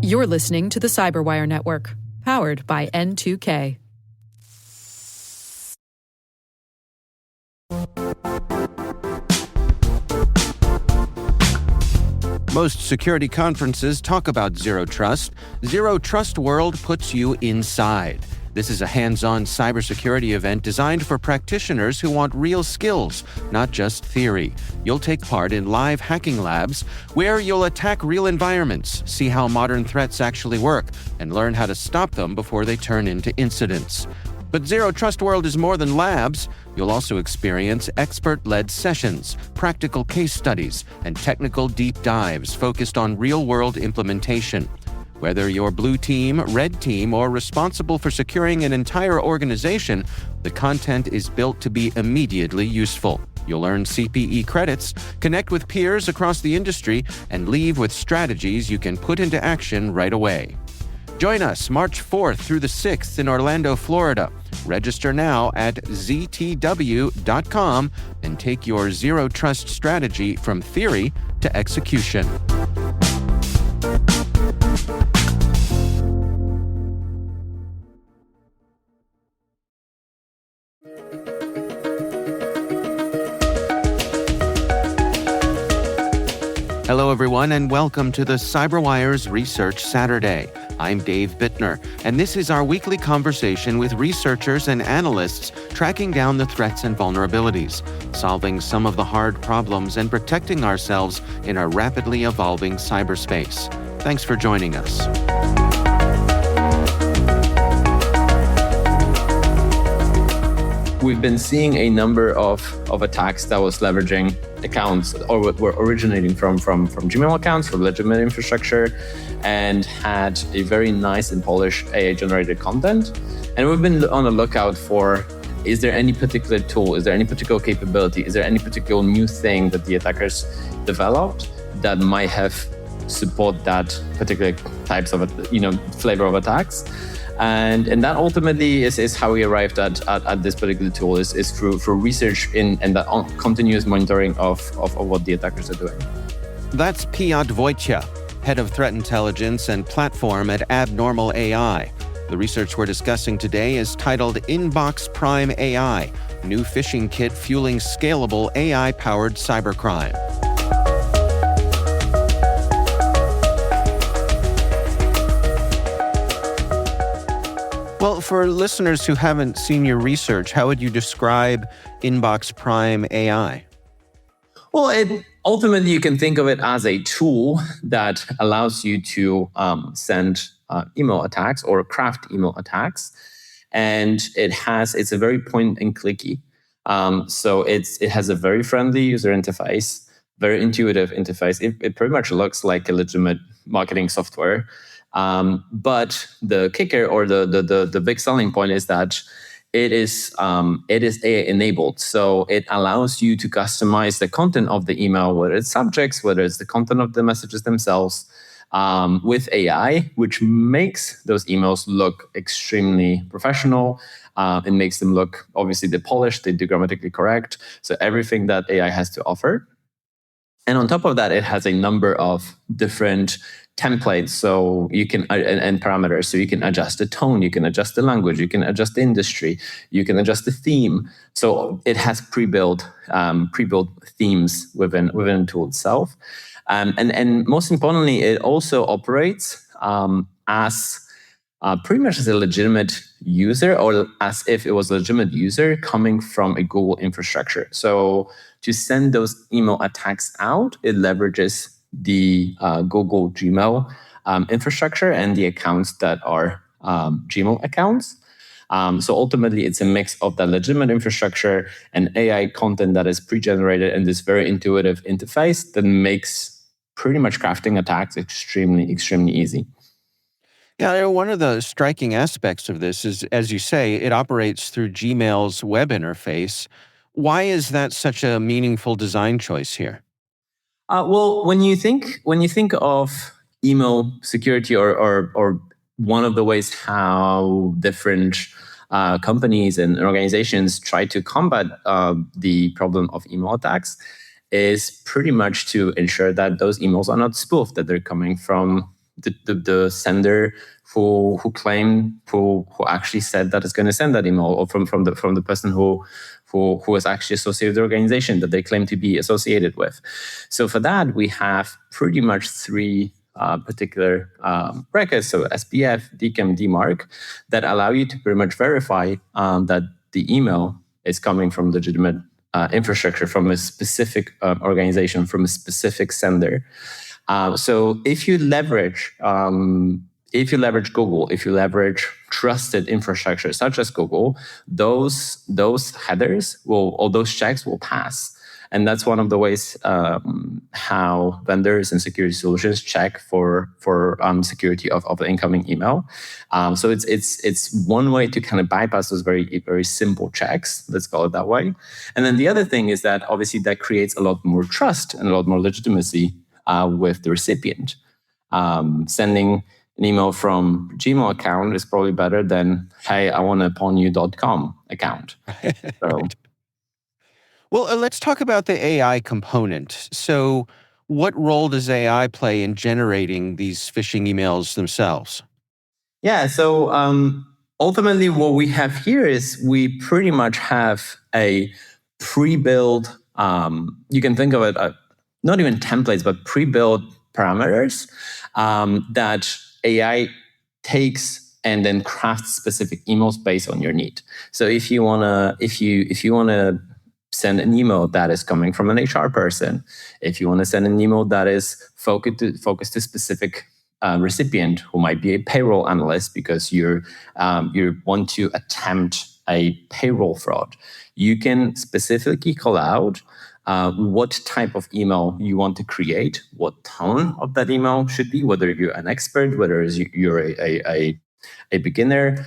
You're listening to the Cyberwire Network, powered by N2K. Most security conferences talk about Zero Trust. Zero Trust World puts you inside. This is a hands-on cybersecurity event designed for practitioners who want real skills, not just theory. You'll take part in live hacking labs where you'll attack real environments, see how modern threats actually work, and learn how to stop them before they turn into incidents. But Zero Trust World is more than labs. You'll also experience expert-led sessions, practical case studies, and technical deep dives focused on real-world implementation. Whether you're blue team, red team, or responsible for securing an entire organization, the content is built to be immediately useful. You'll earn CPE credits, connect with peers across the industry, and leave with strategies you can put into action right away. Join us March 4th through the 6th in Orlando, Florida. Register now at ztw.com and take your Zero Trust strategy from theory to execution. Hello, everyone, and welcome to the CyberWire's Research Saturday. I'm Dave Bittner, and this is our weekly conversation with researchers and analysts tracking down the threats and vulnerabilities, solving some of the hard problems, and protecting ourselves in a rapidly evolving cyberspace. Thanks for joining us. We've been seeing a number of attacks that was leveraging accounts or were originating from Gmail accounts, from legitimate infrastructure, and had a very nice and polished AI-generated content. And we've been on the lookout for, is there any particular tool, is there any particular capability, is there any particular new thing that the attackers developed that might have support that particular types of, flavor of attacks. And that ultimately is how we arrived at this particular tool is through research and the continuous monitoring of what the attackers are doing. That's Piotr Wojcia, head of threat intelligence and platform at Abnormal AI. The research we're discussing today is titled Inbox Prime AI, New Phishing Kit Fueling Scalable AI-Powered Cybercrime. Well, for listeners who haven't seen your research, how would you describe Inbox Prime AI? Well, ultimately, you can think of it as a tool that allows you to send email attacks or craft email attacks. And it's a very point and clicky. So it has a very friendly user interface, very intuitive interface. It pretty much looks like a legitimate marketing software. But the kicker or the big selling point is that it is AI enabled. So it allows you to customize the content of the email, whether it's subjects, whether it's the content of the messages themselves, with AI, which makes those emails look extremely professional. It makes them look, obviously, they're polished, they're grammatically correct. So everything that AI has to offer. And on top of that, it has a number of different templates, so you can and parameters, so you can adjust the tone, you can adjust the language, you can adjust the industry, you can adjust the theme. So it has pre-built themes within the tool itself, and most importantly, it also operates as pretty much as a legitimate user, or as if it was a legitimate user coming from a Google infrastructure. So to send those email attacks out, it leverages the Google Gmail infrastructure and the accounts that are Gmail accounts. So ultimately, it's a mix of the legitimate infrastructure and AI content that is pre-generated in this very intuitive interface that makes pretty much crafting attacks extremely, extremely easy. Yeah, one of the striking aspects of this is, as you say, it operates through Gmail's web interface. Why is that such a meaningful design choice here? Well, when you think of email security, or one of the ways how different companies and organizations try to combat the problem of email attacks, is pretty much to ensure that those emails are not spoofed, that they're coming from the sender who actually said that it's going to send that email, or from the person who is actually associated with the organization that they claim to be associated with. So for that, we have pretty much three particular brackets, so SPF, DKIM, DMARC, that allow you to pretty much verify that the email is coming from legitimate infrastructure, from a specific organization, from a specific sender. So if you leverage Google, if you leverage trusted infrastructure such as Google, those headers or those checks will pass. And that's one of the ways how vendors and security solutions check for security of the incoming email. So it's one way to kind of bypass those very, very simple checks. Let's call it that way. And then the other thing is that obviously that creates a lot more trust and a lot more legitimacy with the recipient. Sending an email from Gmail account is probably better than, hey, I want a pawnyou.com account. So. Right. Well, let's talk about the AI component. So what role does AI play in generating these phishing emails themselves? Yeah, so ultimately what we have here is we pretty much have a pre-built, you can think of it, not even templates, but pre-built parameters that AI takes and then crafts specific emails based on your need. So if you wanna send an email that is coming from an HR person, if you want to send an email that is focused to specific recipient who might be a payroll analyst because you want to attempt a payroll fraud, you can specifically call out what type of email you want to create, what tone of that email should be, whether you're an expert, whether you're a beginner.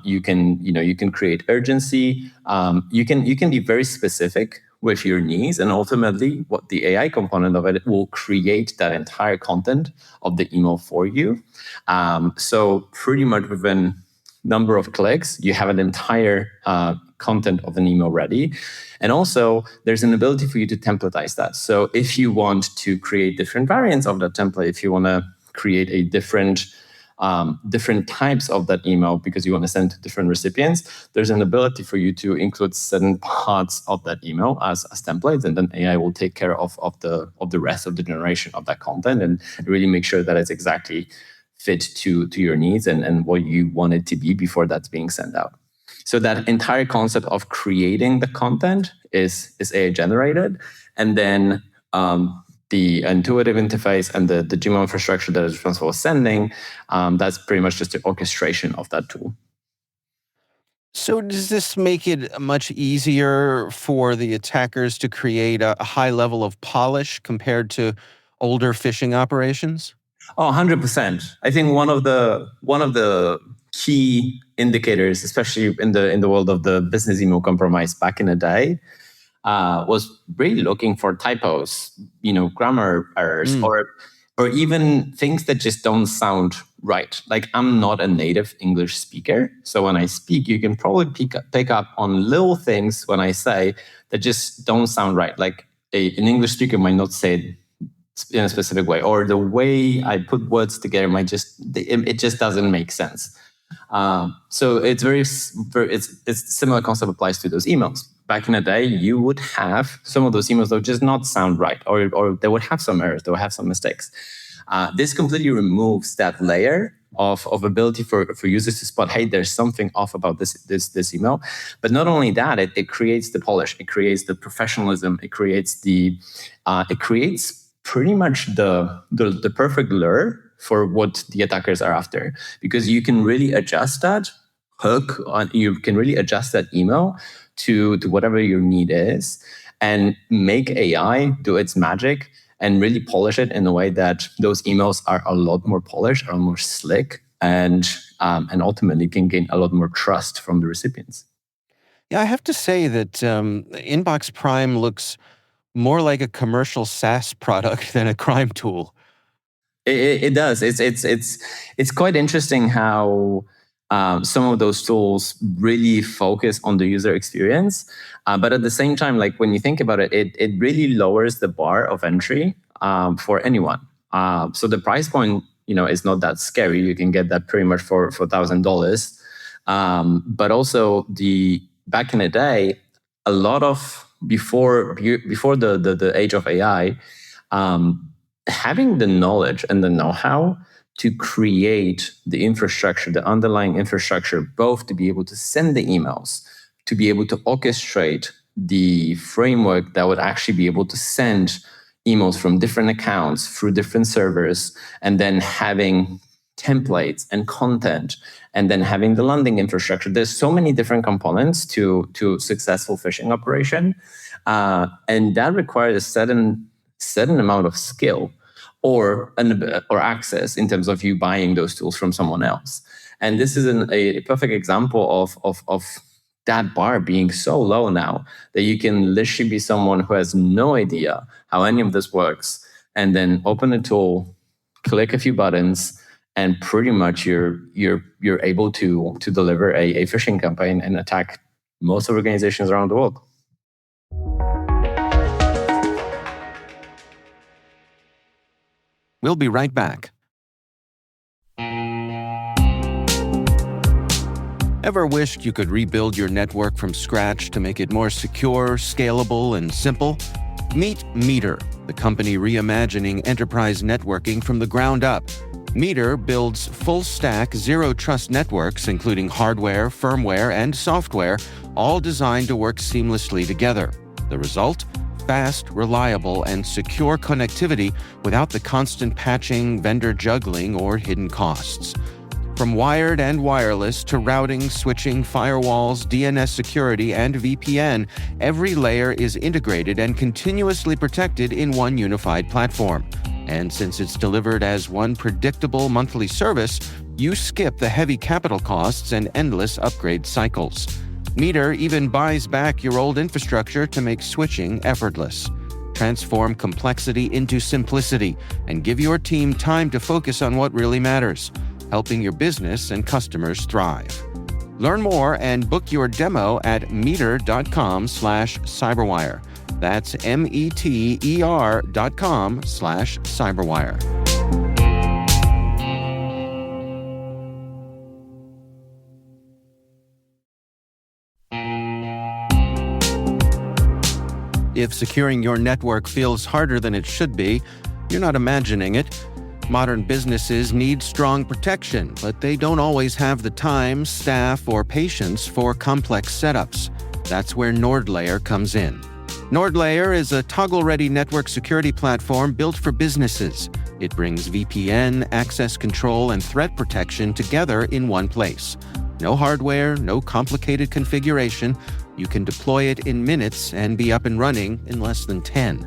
You can create urgency. You can be very specific with your needs, and ultimately, what the AI component of it will create that entire content of the email for you. So pretty much within number of clicks, you have an entire content of an email ready. And also, there's an ability for you to templatize that. So if you want to create different variants of that template, if you want to create a different types of that email because you want to send to different recipients, there's an ability for you to include certain parts of that email as templates, and then AI will take care of the rest of the generation of that content and really make sure that it's exactly fit to your needs and what you want it to be before that's being sent out. So that entire concept of creating the content is AI generated, and then the intuitive interface and the Gmail infrastructure that is responsible for sending, that's pretty much just the orchestration of that tool. So does this make it much easier for the attackers to create a high level of polish compared to older phishing operations? Oh, 100%. I think one of the key indicators, especially in the world of the business email compromise back in the day, was really looking for typos, grammar errors, or even things that just don't sound right. Like, I'm not a native English speaker, so when I speak, you can probably pick up on little things when I say that just don't sound right. Like an English speaker might not say it in a specific way, or the way I put words together it just doesn't make sense. So it's it's similar concept applies to those emails. Back in the day, you would have some of those emails that would just not sound right, or they would have some errors, they would have some mistakes. This completely removes that layer of ability for users to spot, hey, there's something off about this email. But not only that, it creates the polish, it creates the professionalism, it creates pretty much the perfect lure for what the attackers are after, because you can really adjust that hook, you can really adjust that email to whatever your need is, and make AI do its magic and really polish it in a way that those emails are a lot more polished, are more slick, and ultimately can gain a lot more trust from the recipients. Yeah, I have to say that Inbox Prime looks more like a commercial SaaS product than a crime tool. It does. It's quite interesting how Some of those tools really focus on the user experience, but at the same time, like when you think about it, it really lowers the bar of entry for anyone. So the price point, is not that scary. You can get that pretty much for $1,000. But also back in the day, a lot of before the age of AI, having the knowledge and the know-how to create the infrastructure, the underlying infrastructure, both to be able to send the emails, to be able to orchestrate the framework that would actually be able to send emails from different accounts through different servers, and then having templates and content, and then having the landing infrastructure. There's so many different components to successful phishing operation, and that requires a certain amount of skill or access in terms of you buying those tools from someone else. And this is a perfect example of that bar being so low now that you can literally be someone who has no idea how any of this works, and then open a tool, click a few buttons, and pretty much you're able to deliver a phishing campaign and attack most organizations around the world. We'll be right back. Ever wished you could rebuild your network from scratch to make it more secure, scalable, and simple? Meet Meter, the company reimagining enterprise networking from the ground up. Meter builds full-stack, zero-trust networks, including hardware, firmware, and software, all designed to work seamlessly together. The result? Fast, reliable, and secure connectivity without the constant patching, vendor juggling, or hidden costs. From wired and wireless to routing, switching, firewalls, DNS security, and VPN, every layer is integrated and continuously protected in one unified platform. And since it's delivered as one predictable monthly service, you skip the heavy capital costs and endless upgrade cycles. Meter even buys back your old infrastructure to make switching effortless. Transform complexity into simplicity and give your team time to focus on what really matters, helping your business and customers thrive. Learn more and book your demo at meter.com/cyberwire. That's meter.com/cyberwire. If securing your network feels harder than it should be, you're not imagining it. Modern businesses need strong protection, but they don't always have the time, staff, or patience for complex setups. That's where NordLayer comes in. NordLayer is a toggle-ready network security platform built for businesses. It brings VPN, access control, and threat protection together in one place. No hardware, no complicated configuration. You can deploy it in minutes and be up and running in less than 10.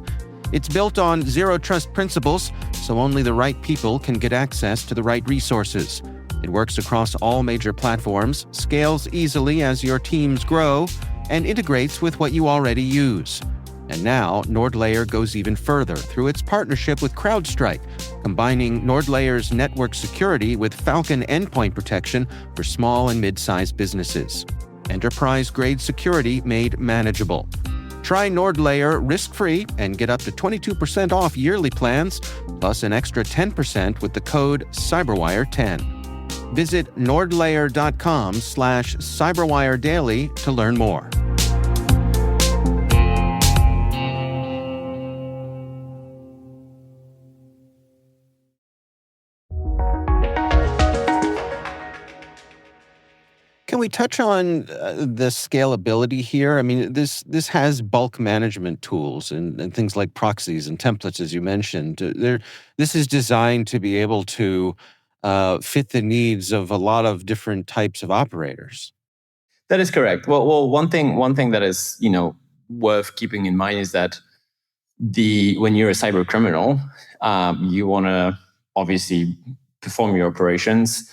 It's built on zero-trust principles, so only the right people can get access to the right resources. It works across all major platforms, scales easily as your teams grow, and integrates with what you already use. And now, NordLayer goes even further through its partnership with CrowdStrike, combining NordLayer's network security with Falcon endpoint protection for small and mid-sized businesses. Enterprise-grade security made manageable. Try NordLayer risk-free and get up to 22% off yearly plans, plus an extra 10% with the code CyberWire10. Visit nordlayer.com/cyberwiredaily to learn more. Can we touch on the scalability here? I mean, this has bulk management tools and things like proxies and templates, as you mentioned. This is designed to be able to fit the needs of a lot of different types of operators. That is correct. Well, one thing that is worth keeping in mind is that when you're a cyber criminal, you want to obviously perform your operations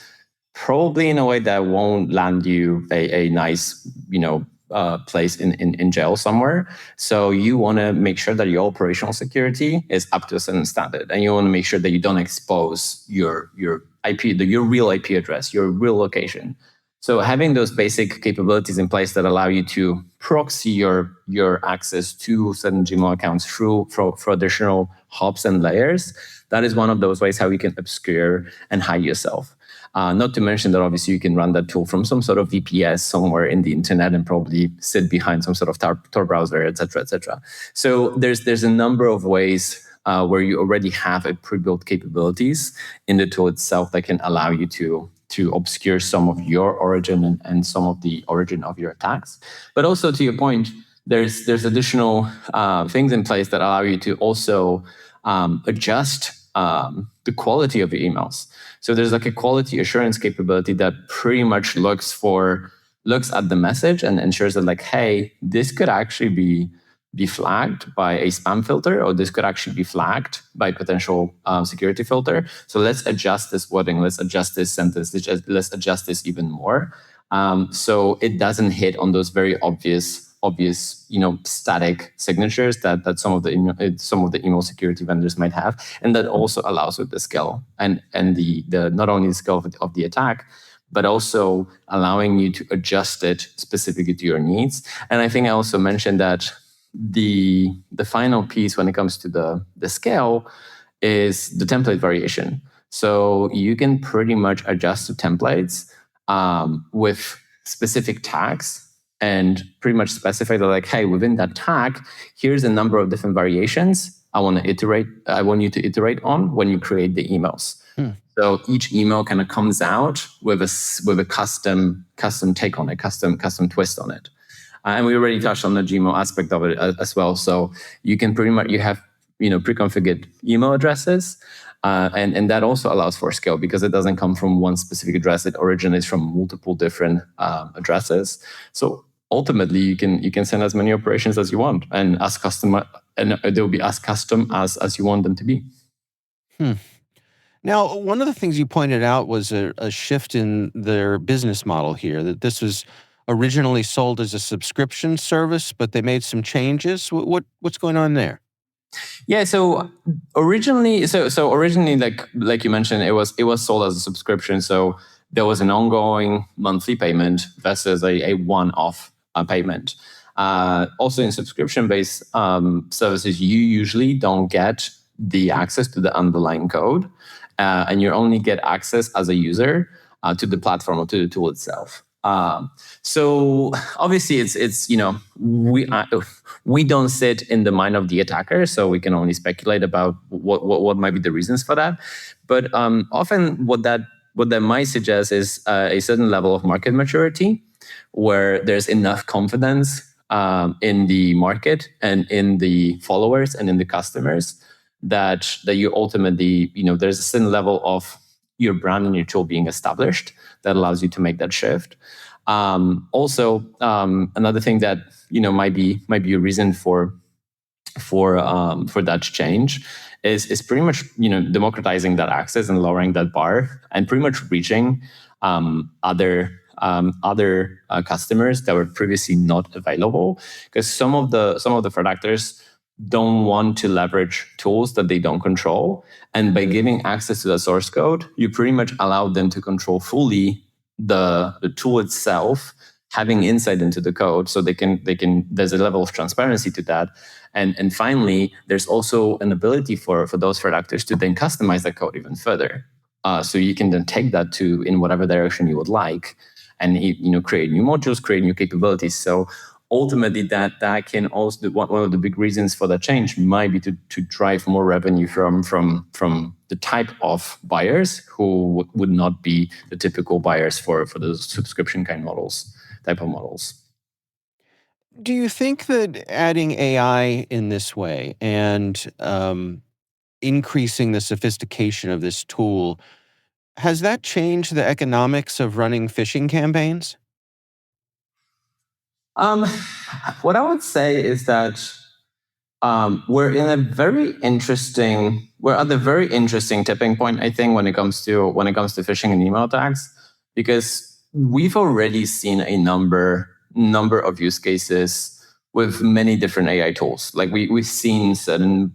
probably in a way that won't land you a nice place in jail somewhere. So you want to make sure that your operational security is up to a certain standard, and you want to make sure that you don't expose your IP, your real IP address, your real location So having those basic capabilities in place that allow you to proxy your access to certain Gmail accounts through for additional hops and layers, that is one of those ways how you can obscure and hide yourself. Not to mention that obviously you can run that tool from some sort of VPS somewhere in the internet and probably sit behind some sort of Tor browser, et cetera, et cetera. So there's a number of ways where you already have a pre-built capabilities in the tool itself that can allow you to obscure some of your origin and some of the origin of your attacks. But also to your point, there's additional things in place that allow you to also adjust the quality of your emails. So there's like a quality assurance capability that pretty much looks at the message and ensures that like, hey, this could actually be flagged by a spam filter, or this could actually be flagged by potential security filter. So let's adjust this wording, let's adjust this sentence, let's adjust this even more. So it doesn't hit on those very obvious, static signatures that some of the email security vendors might have, and that also allows with the scale and the not only the scale of the attack, but also allowing you to adjust it specifically to your needs. And I think I also mentioned that the final piece when it comes to the scale is the template variation. So you can pretty much adjust the templates with specific tags and pretty much specify that like, hey, within that tag, here's a number of different variations I want you to iterate on when you create the emails. So each email kind of comes out with a custom take on it, custom twist on it. And we already touched on the Gmail aspect of it as well. So you can you have pre-configured email addresses, and that also allows for scale because it doesn't come from one specific address. It originates from multiple different addresses. So ultimately, you can send as many operations as you want, and they'll be as custom as you want them to be. Now, one of the things you pointed out was a shift in their business model here, that this was originally sold as a subscription service, but they made some changes. What's going on there? Yeah, so originally, like you mentioned, it was sold as a subscription. So there was an ongoing monthly payment versus a one-off payment. Also, in subscription-based services, you usually don't get the access to the underlying code, and you only get access as a user to the platform or to the tool itself. So obviously it's we don't sit in the mind of the attacker, so we can only speculate about what might be the reasons for that. But often what that might suggest is a certain level of market maturity, where there's enough confidence in the market and in the followers and in the customers that you ultimately, there's a certain level of your brand and your tool being established that allows you to make that shift. Also, another thing that might be a reason for that change is pretty much democratizing that access and lowering that bar and pretty much reaching other customers that were previously not available, because some of the threat actors don't want to leverage tools that they don't control. And by giving access to the source code, you pretty much allow them to control fully the tool itself, having insight into the code. So they can there's a level of transparency to that. And finally, there's also an ability for those threat actors to then customize the code even further. So you can then take that to in whatever direction you would like, and create new modules, create new capabilities. So ultimately, that can also one of the big reasons for that change might be to drive more revenue from the type of buyers who would not be the typical buyers for those subscription type of models. Do you think that adding AI in this way and increasing the sophistication of this tool, has that changed the economics of running phishing campaigns? What I would say is that we're at the very interesting tipping point, I think, when it comes to phishing and email attacks, because we've already seen a number of use cases with many different AI tools. Like we've seen certain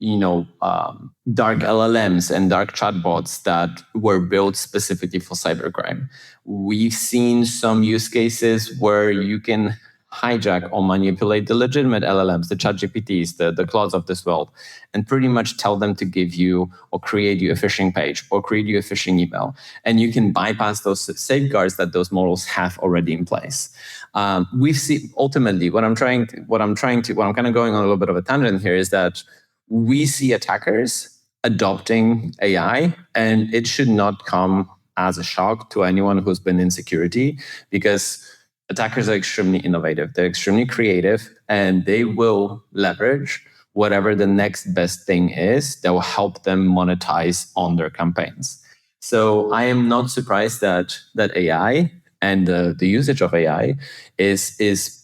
dark LLMs and dark chatbots that were built specifically for cybercrime. We've seen some use cases where you can hijack or manipulate the legitimate LLMs, the ChatGPTs, the Claudes of this world, and pretty much tell them to give you or create you a phishing page or create you a phishing email. And you can bypass those safeguards that those models have already in place. We've seen ultimately what I'm kind of going on a little bit of a tangent here is that we see attackers adopting AI, and it should not come as a shock to anyone who's been in security, because attackers are extremely innovative. They're extremely creative, and they will leverage whatever the next best thing is that will help them monetize on their campaigns. So I am not surprised that AI and the usage of AI is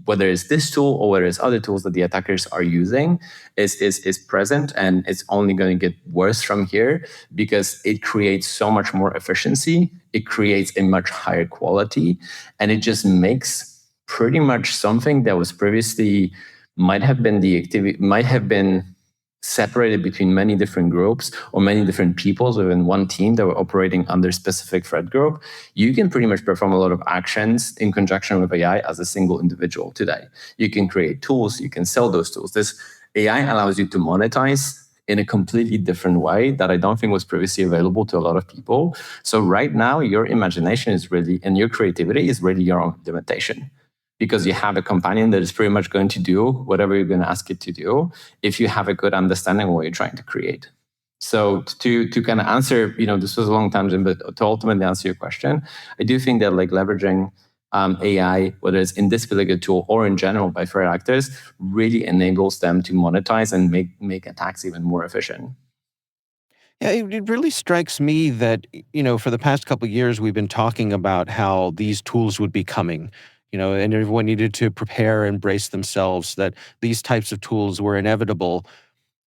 whether it's this tool or whether it's other tools that the attackers are using is present, and it's only going to get worse from here because it creates so much more efficiency. It creates a much higher quality, and it just makes pretty much something that was previously might have been separated between many different groups or many different peoples within one team that were operating under specific threat group. You can pretty much perform a lot of actions in conjunction with AI as a single individual today. You can create tools, you can sell those tools. This AI allows you to monetize in a completely different way that I don't think was previously available to a lot of people. So right now, your imagination is really, and your creativity is really your own limitation, because you have a companion that is pretty much going to do whatever you're going to ask it to do if you have a good understanding of what you're trying to create. So to kind of answer, this was a long tangent, but to ultimately answer your question, I do think that like leveraging AI, whether it's in this particular tool or in general by threat actors, really enables them to monetize and make attacks even more efficient. Yeah, it really strikes me that, for the past couple of years, we've been talking about how these tools would be coming, and everyone needed to prepare and brace themselves that these types of tools were inevitable.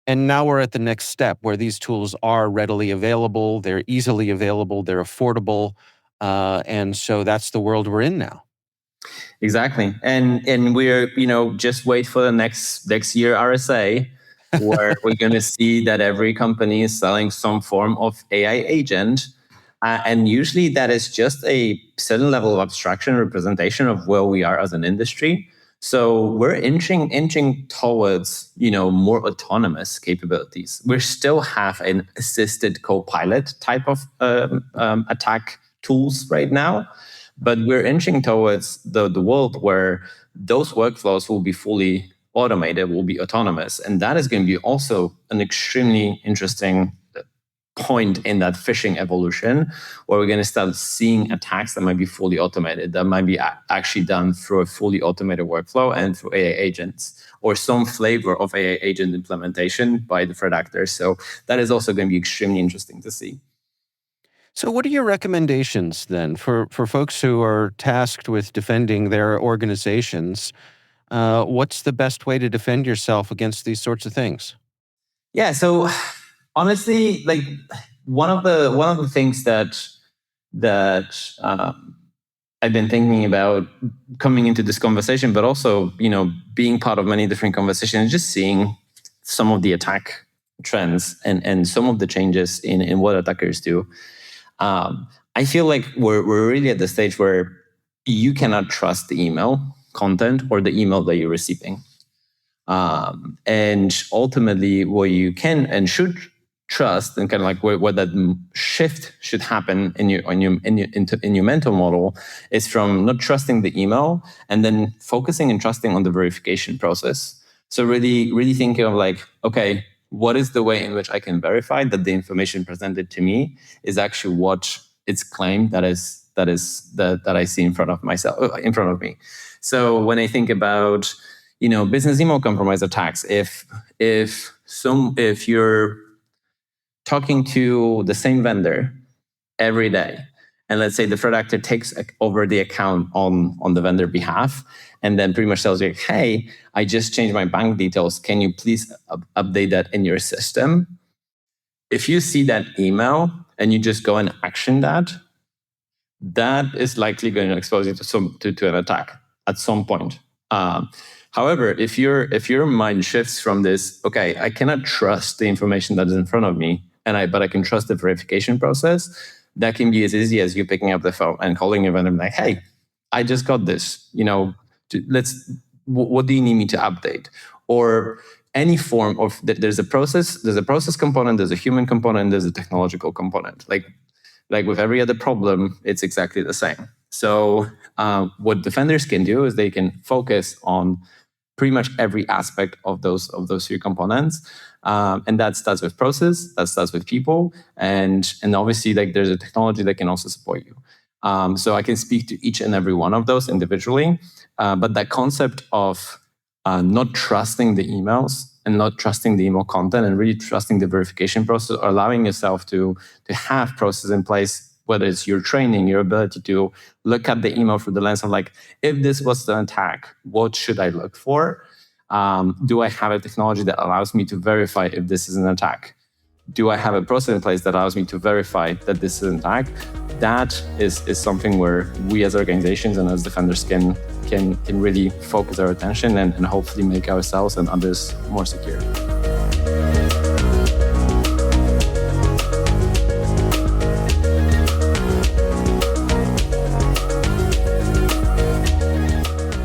And now we're at the next step where these tools are readily available, they're easily available, they're affordable. And so that's the world we're in now. Exactly. And we're, just wait for the next year RSA, where we're going to see that every company is selling some form of AI agent. And usually that is just a certain level of abstraction representation of where we are as an industry. So we're inching towards, more autonomous capabilities. We still have an assisted co-pilot type of attack tools right now, but we're inching towards the world where those workflows will be fully automated, will be autonomous. And that is going to be also an extremely interesting point in that phishing evolution, where we're going to start seeing attacks that might be fully automated, that might be actually done through a fully automated workflow and through AI agents, or some flavor of AI agent implementation by the threat actors. So that is also going to be extremely interesting to see. So what are your recommendations then for folks who are tasked with defending their organizations? What's the best way to defend yourself against these sorts of things? Yeah, so honestly, like one of the things that I've been thinking about coming into this conversation, but also being part of many different conversations, just seeing some of the attack trends and some of the changes in what attackers do. I feel like we're really at the stage where you cannot trust the email content or the email that you're receiving. And ultimately, what you can and should trust, and kind of like where that shift should happen in your mental model, is from not trusting the email and then focusing and trusting on the verification process. So really thinking of like, okay, what is the way in which I can verify that the information presented to me is actually what it's claimed that I see in front of me. So when I think about business email compromise attacks, if you're talking to the same vendor every day, and let's say the threat actor takes over the account on the vendor behalf, and then pretty much tells you, hey, I just changed my bank details. Can you please update that in your system? If you see that email and you just go and action that is likely going to expose you to an attack at some point. However, if your mind shifts from this, okay, I cannot trust the information that is in front of me, but I can trust the verification process, that can be as easy as you picking up the phone and calling your vendor and like, hey, I just got this. What do you need me to update? Or any form of there's a process component, there's a human component, there's a technological component. Like with every other problem, it's exactly the same. So what defenders can do is they can focus on pretty much every aspect of those three components, and that starts with process, that starts with people, and obviously like there's a technology that can also support you. So I can speak to each and every one of those individually, but that concept of not trusting the emails and not trusting the email content and really trusting the verification process, or allowing yourself to have process in place, whether it's your training, your ability to look at the email through the lens of like, if this was an attack, what should I look for? Do I have a technology that allows me to verify if this is an attack? Do I have a process in place that allows me to verify that this is an attack? That is something where we as organizations and as defenders can really focus our attention and hopefully make ourselves and others more secure.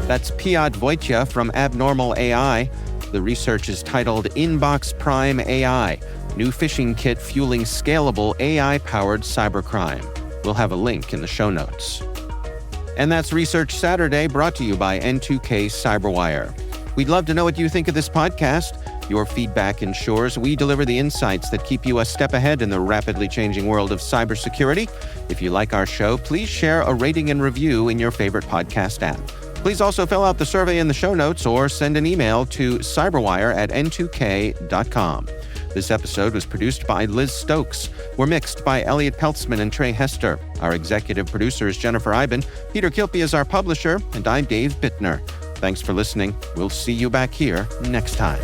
That's Piotr Wojcia from Abnormal AI. The research is titled Inbox Prime AI, New Phishing Kit Fueling Scalable AI-Powered Cybercrime. We'll have a link in the show notes. And that's Research Saturday, brought to you by N2K Cyberwire. We'd love to know what you think of this podcast. Your feedback ensures we deliver the insights that keep you a step ahead in the rapidly changing world of cybersecurity. If you like our show, please share a rating and review in your favorite podcast app. Please also fill out the survey in the show notes or send an email to cyberwire@n2k.com. This episode was produced by Liz Stokes. We're mixed by Elliot Peltzman and Trey Hester. Our executive producer is Jennifer Iben. Peter Kilpie is our publisher, and I'm Dave Bittner. Thanks for listening. We'll see you back here next time.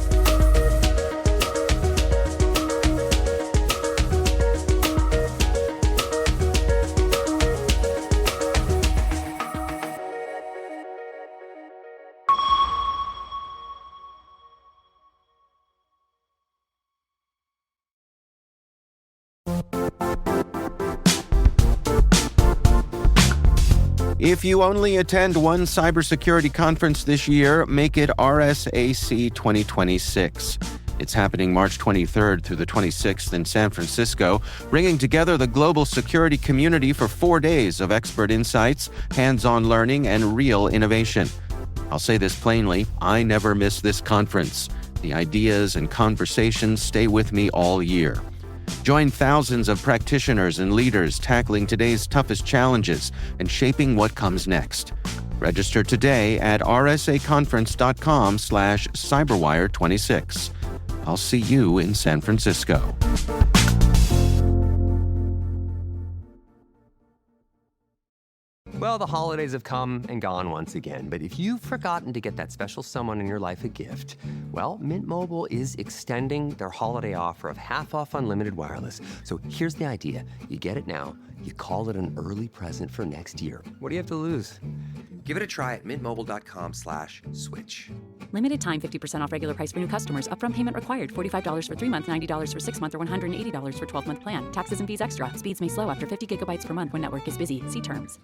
If you only attend one cybersecurity conference this year, make it RSAC 2026. It's happening March 23rd through the 26th in San Francisco, bringing together the global security community for 4 days of expert insights, hands-on learning, and real innovation. I'll say this plainly, I never miss this conference. The ideas and conversations stay with me all year. Join thousands of practitioners and leaders tackling today's toughest challenges and shaping what comes next. Register today at rsaconference.com/cyberwire26. I'll see you in San Francisco. Well, the holidays have come and gone once again, but if you've forgotten to get that special someone in your life a gift, well, Mint Mobile is extending their holiday offer of half off unlimited wireless. So here's the idea. You get it now, you call it an early present for next year. What do you have to lose? Give it a try at mintmobile.com/switch. Limited time, 50% off regular price for new customers. Upfront payment required. $45 for 3 months, $90 for 6 months, or $180 for 12-month plan. Taxes and fees extra. Speeds may slow after 50 gigabytes per month when network is busy. See terms.